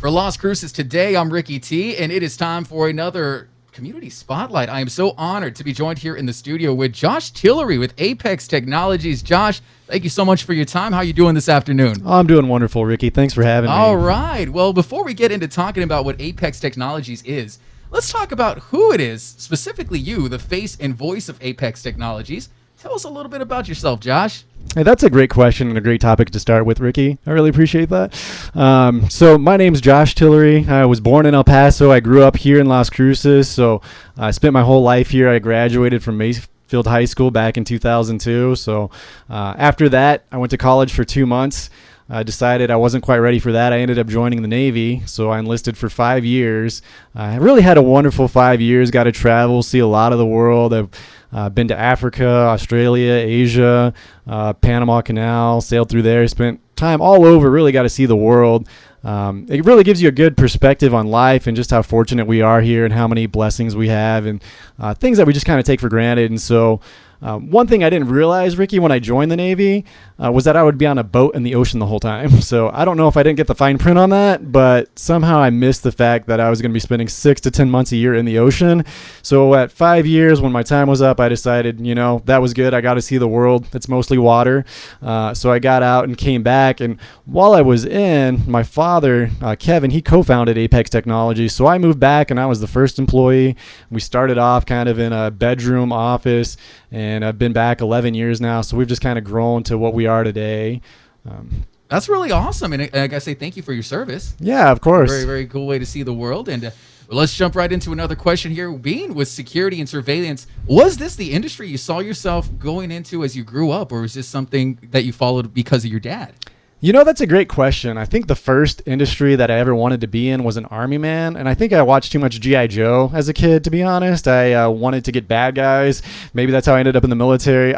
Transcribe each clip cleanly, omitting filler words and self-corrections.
For Las Cruces today, I'm Ricky T, and it is time for another Community Spotlight. I am so honored to be joined here in the studio with Josh Tillery with Apex Technologies. Josh, thank you so much for your time. How are you doing this afternoon? Oh, I'm doing wonderful, Ricky. Thanks for having me. All right. Well, before we get into talking about what Apex Technologies is, let's talk about who it is, specifically you, the face and voice of Apex Technologies. Tell us a little bit about yourself, Josh. Hey, that's a great question and a great topic to start with, Ricky. I really appreciate that. So my name's Josh Tillery. I was born in El Paso. I grew up here in Las Cruces, so I spent my whole life here. I graduated from Mayfield High School back in 2002. So after that, I went to college for 2 months. I decided I wasn't quite ready for that. I ended up joining the Navy, so I enlisted for 5 years. I really had a wonderful 5 years, got to travel, see a lot of the world. I've been to Africa, Australia, Asia, Panama Canal, sailed through there, spent time all over, really got to see the world. It really gives you a good perspective on life and just how fortunate we are here and how many blessings we have and things that we just kind of take for granted. And so one thing I didn't realize, Ricky, when I joined the Navy was that I would be on a boat in the ocean the whole time. So I don't know if I didn't get the fine print on that, but somehow I missed the fact that I was going to be spending 6 to 10 months a year in the ocean. So at 5 years, when my time was up, I decided, that was good. I got to see the world. It's mostly water. So I got out and came back. And while I was in, my father, Kevin, he co-founded Apex Technologies. So I moved back and I was the first employee. We started off kind of in a bedroom office, and I've been back 11 years now. So we've just kind of grown to what we are today. That's really awesome. And I gotta say thank you for your service. Yeah, of course. Very, very cool way to see the world. And let's jump right into another question here. Being with security and surveillance, was this the industry you saw yourself going into as you grew up, or was this something that you followed because of your dad? That's a great question. I think the first industry that I ever wanted to be in was an army man, and I think I watched too much G.I. Joe as a kid, to be honest. I wanted to get bad guys. Maybe that's how I ended up in the military.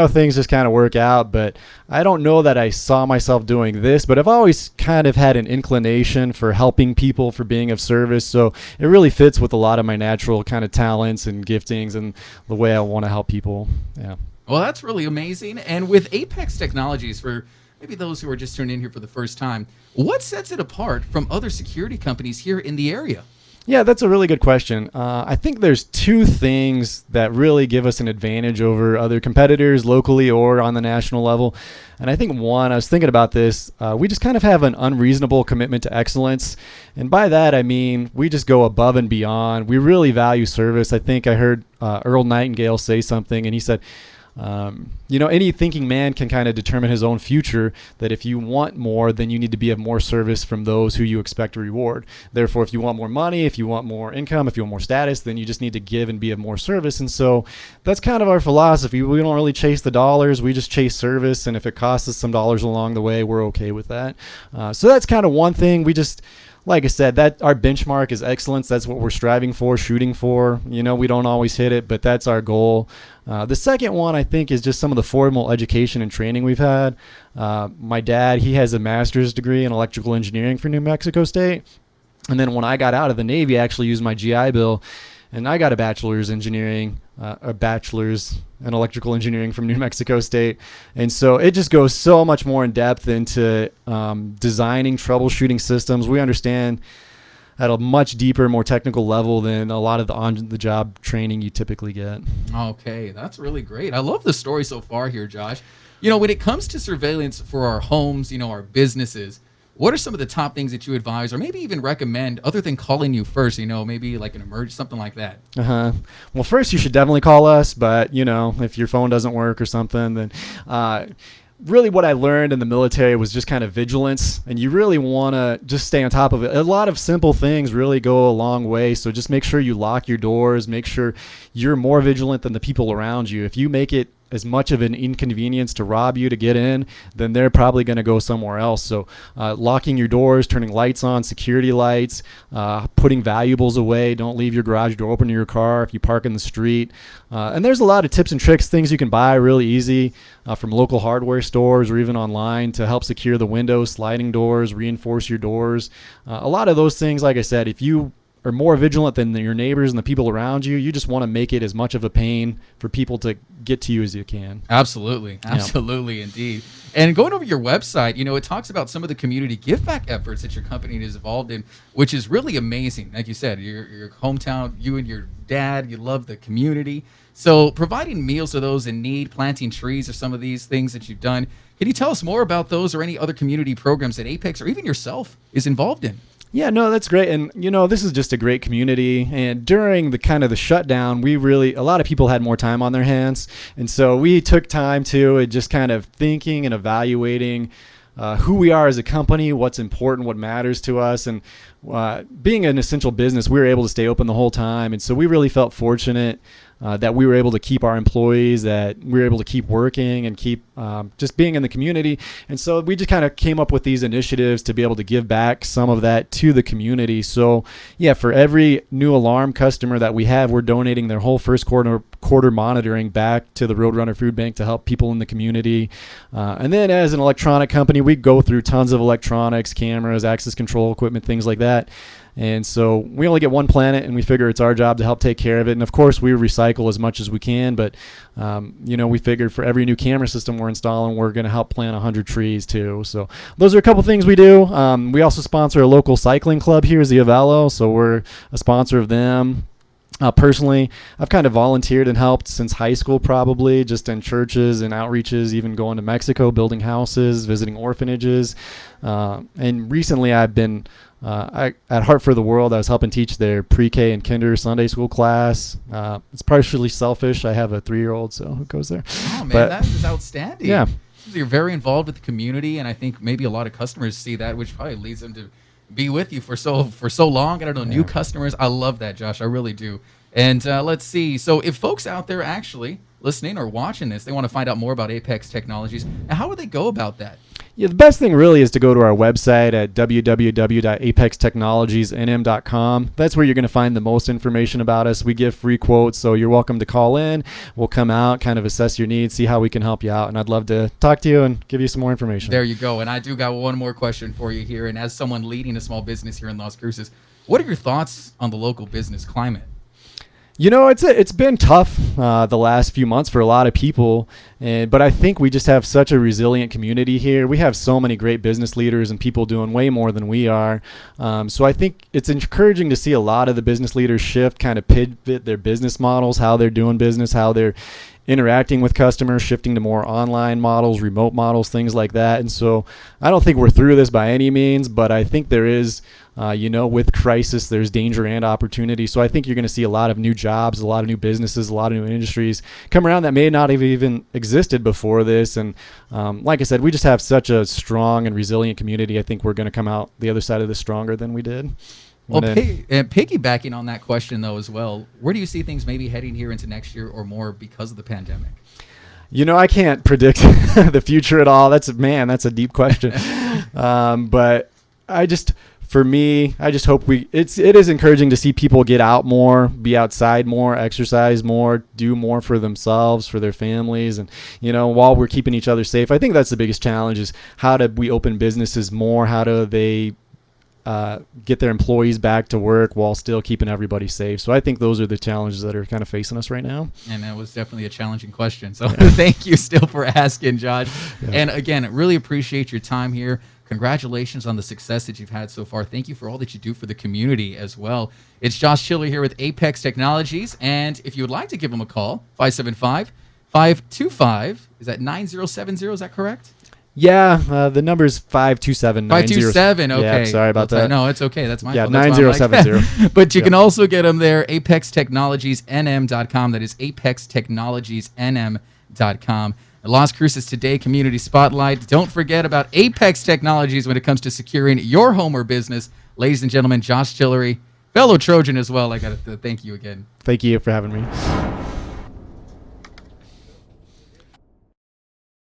Things just kind of work out, but I don't know that I saw myself doing this, but I've always kind of had an inclination for helping people, for being of service, so it really fits with a lot of my natural kind of talents and giftings and the way I want to help people. Yeah. Well, that's really amazing. And with Apex Technologies, for maybe those who are just tuning in here for the first time, what sets it apart from other security companies here in the area? Yeah, that's a really good question. I think there's two things that really give us an advantage over other competitors locally or on the national level. And I think one, I was thinking about this, we just kind of have an unreasonable commitment to excellence. And by that, I mean, we just go above and beyond. We really value service. I think I heard Earl Nightingale say something, and he said, any thinking man can kind of determine his own future, that if you want more, then you need to be of more service from those who you expect to reward. Therefore, if you want more money, if you want more income, if you want more status, then you just need to give and be of more service. And so that's kind of our philosophy. We don't really chase the dollars. We just chase service. And if it costs us some dollars along the way, we're okay with that. So that's kind of one thing. We just, like I said, that our benchmark is excellence. That's what we're striving for, shooting for. We don't always hit it, but that's our goal. The second one, I think, is just some of the formal education and training we've had. My dad, he has a master's degree in electrical engineering from New Mexico State. And then when I got out of the Navy, I actually used my GI Bill, and I got a bachelor's in electrical engineering from New Mexico State. And so it just goes so much more in depth into designing, troubleshooting systems. We understand at a much deeper, more technical level than a lot of the on-the-job training you typically get. Okay, that's really great. I love the story so far here, Josh. When it comes to surveillance for our homes, our businesses, what are some of the top things that you advise or maybe even recommend other than calling you first, maybe like an emergency, something like that? Well, first you should definitely call us, but, if your phone doesn't work or something, then really what I learned in the military was just kind of vigilance, and you really want to just stay on top of it. A lot of simple things really go a long way, so just make sure you lock your doors, make sure you're more vigilant than the people around you. If you make it as much of an inconvenience to rob you to get in, then they're probably going to go somewhere else. So locking your doors, turning lights on, security lights, putting valuables away. Don't leave your garage door open to your car if you park in the street. And there's a lot of tips and tricks, things you can buy really easy from local hardware stores or even online to help secure the windows, sliding doors, reinforce your doors. A lot of those things, like I said, if you are more vigilant than your neighbors and the people around you, you just want to make it as much of a pain for people to get to you as you can. Absolutely. Absolutely, indeed. And going over your website, it talks about some of the community give back efforts that your company is involved in, which is really amazing. Like you said, your hometown, you and your dad, you love the community. So providing meals to those in need, planting trees are some of these things that you've done. Can you tell us more about those or any other community programs that Apex or even yourself is involved in? Yeah, no, that's great. And, this is just a great community. And during the shutdown, a lot of people had more time on their hands. And so we took time to just kind of thinking and evaluating who we are as a company, what's important, what matters to us. And being an essential business, we were able to stay open the whole time. And so we really felt fortunate that we were able to keep our employees, that we were able to keep working and keep just being in the community. And so we just kind of came up with these initiatives to be able to give back some of that to the community. So yeah, for every new alarm customer that we have, we're donating their whole first quarter monitoring back to the Roadrunner Food Bank to help people in the community. And then as an electronic company, we go through tons of electronics, cameras, access control equipment, things like that. And so we only get one planet, and we figure it's our job to help take care of it. And of course, we recycle as much as we can. But, we figured for every new camera system we're installing, we're going to help plant 100 trees too. So those are a couple things we do. We also sponsor a local cycling club here, Zia Country. So we're a sponsor of them. Personally, I've kind of volunteered and helped since high school, probably just in churches and outreaches, even going to Mexico, building houses, visiting orphanages. And recently I've been at Heart for the World. I was helping teach their pre-K and kinder Sunday school class. It's partially selfish. I have a 3-year-old, so who goes there? Oh, man, that is outstanding. Yeah. You're very involved with the community, and I think maybe a lot of customers see that, which probably leads them to be with you for so long. I don't know, new customers. I love that, Josh. I really do. And let's see. So if folks out there actually listening or watching this, they want to find out more about Apex Technologies, how would they go about that? Yeah, the best thing really is to go to our website at www.apextechnologiesnm.com. That's where you're going to find the most information about us. We give free quotes, so you're welcome to call in. We'll come out, kind of assess your needs, see how we can help you out, and I'd love to talk to you and give you some more information. There you go. And I do got one more question for you here. And as someone leading a small business here in Las Cruces, what are your thoughts on the local business climate? It's been tough the last few months for a lot of people, but I think we just have such a resilient community here. We have so many great business leaders and people doing way more than we are. So I think it's encouraging to see a lot of the business leaders shift, kind of pivot their business models, how they're doing business, how they're interacting with customers, shifting to more online models, remote models, things like that. And so I don't think we're through this by any means, but I think there is, with crisis, there's danger and opportunity. So I think you're going to see a lot of new jobs, a lot of new businesses, a lot of new industries come around that may not have even existed before this. And like I said, we just have such a strong and resilient community. I think we're going to come out the other side of this stronger than we did. Well, piggybacking on that question, though, as well, where do you see things maybe heading here into next year or more because of the pandemic? I can't predict the future at all. That's a deep question. But I just hope it is encouraging to see people get out more, be outside more, exercise more, do more for themselves, for their families. And, while we're keeping each other safe, I think that's the biggest challenge is how do we open businesses more? How do they get their employees back to work while still keeping everybody safe? So I think those are the challenges that are kind of facing us right now. And that was definitely a challenging question. So thank you still for asking, Josh. Yeah. And again, really appreciate your time here. Congratulations on the success that you've had so far. Thank you for all that you do for the community as well. It's Josh Tillery here with Apex Technologies. And if you would like to give them a call, 575-525, is that 9070? Is that correct? Yeah, the number is 527. 527, okay. Yeah, sorry about that. No, it's okay. That's my fault. 9070. But you can also get them there, apextechnologiesnm.com. That is apextechnologiesnm.com. Las Cruces Today Community Spotlight. Don't forget about Apex Technologies when it comes to securing your home or business. Ladies and gentlemen, Josh Tillery, fellow Trojan as well. I got to thank you again. Thank you for having me.